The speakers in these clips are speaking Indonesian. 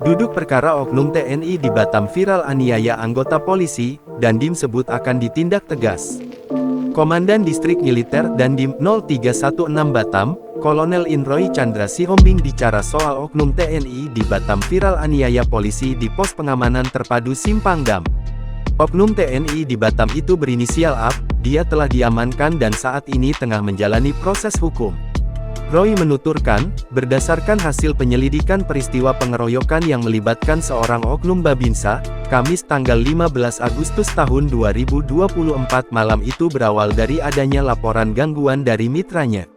Duduk perkara oknum TNI di Batam viral aniaya anggota polisi, Dandim sebut akan ditindak tegas. Komandan Distrik Militer Dandim 0316 Batam, Kolonel Inroy Chandra Sihombing bicara soal oknum TNI di Batam viral aniaya polisi di pos pengamanan terpadu Simpang Dam. Oknum TNI di Batam itu berinisial A, dia telah diamankan dan saat ini tengah menjalani proses hukum. Roy menuturkan, berdasarkan hasil penyelidikan peristiwa pengeroyokan yang melibatkan seorang oknum Babinsa, Kamis tanggal 15 Agustus tahun 2024 malam itu berawal dari adanya laporan gangguan dari mitranya.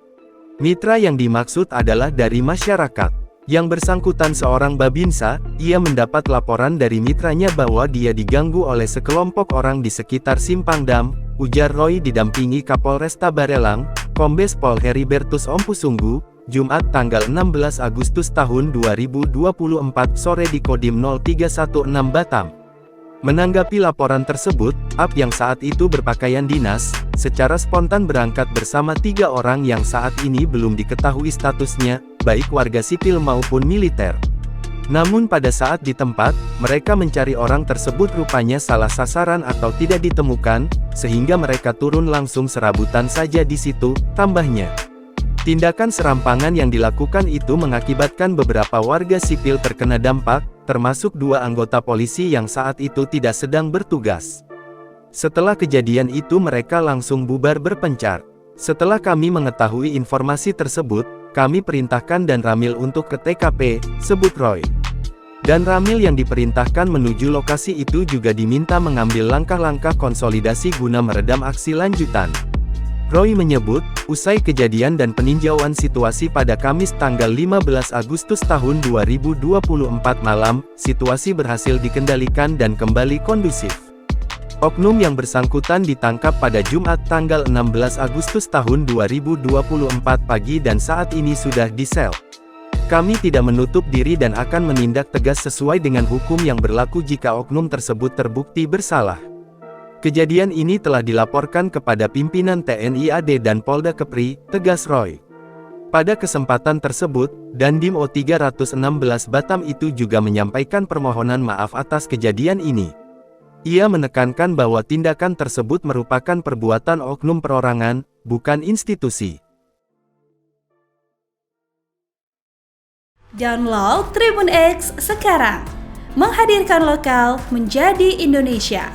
Mitra yang dimaksud adalah dari masyarakat. Yang bersangkutan seorang Babinsa, ia mendapat laporan dari mitranya bahwa dia diganggu oleh sekelompok orang di sekitar Simpang Dam, ujar Roy didampingi Kapolresta Barelang, Kombes Pol Heribertus Ompusunggu, Jumat tanggal 16 Agustus tahun 2024 sore di Kodim 0316 Batam. Menanggapi laporan tersebut, AP yang saat itu berpakaian dinas, secara spontan berangkat bersama 3 orang yang saat ini belum diketahui statusnya, baik warga sipil maupun militer. Namun pada saat di tempat, mereka mencari orang tersebut rupanya salah sasaran atau tidak ditemukan, sehingga mereka turun langsung serabutan saja di situ, tambahnya. Tindakan serampangan yang dilakukan itu mengakibatkan beberapa warga sipil terkena dampak, termasuk 2 anggota polisi yang saat itu tidak sedang bertugas. Setelah kejadian itu mereka langsung bubar berpencar. Setelah kami mengetahui informasi tersebut, kami perintahkan Dan Ramil untuk ke TKP, sebut Roy. Dan Ramil yang diperintahkan menuju lokasi itu juga diminta mengambil langkah-langkah konsolidasi guna meredam aksi lanjutan. Roy menyebut, usai kejadian dan peninjauan situasi pada Kamis tanggal 15 Agustus tahun 2024 malam, situasi berhasil dikendalikan dan kembali kondusif. Oknum yang bersangkutan ditangkap pada Jumat tanggal 16 Agustus tahun 2024 pagi dan saat ini sudah di sel. Kami tidak menutup diri dan akan menindak tegas sesuai dengan hukum yang berlaku jika oknum tersebut terbukti bersalah. Kejadian ini telah dilaporkan kepada pimpinan TNI AD dan Polda Kepri, tegas Roy. Pada kesempatan tersebut, Dandim O316 Batam itu juga menyampaikan permohonan maaf atas kejadian ini. Ia menekankan bahwa tindakan tersebut merupakan perbuatan oknum perorangan, bukan institusi. Download Tribun X sekarang, menghadirkan lokal menjadi Indonesia.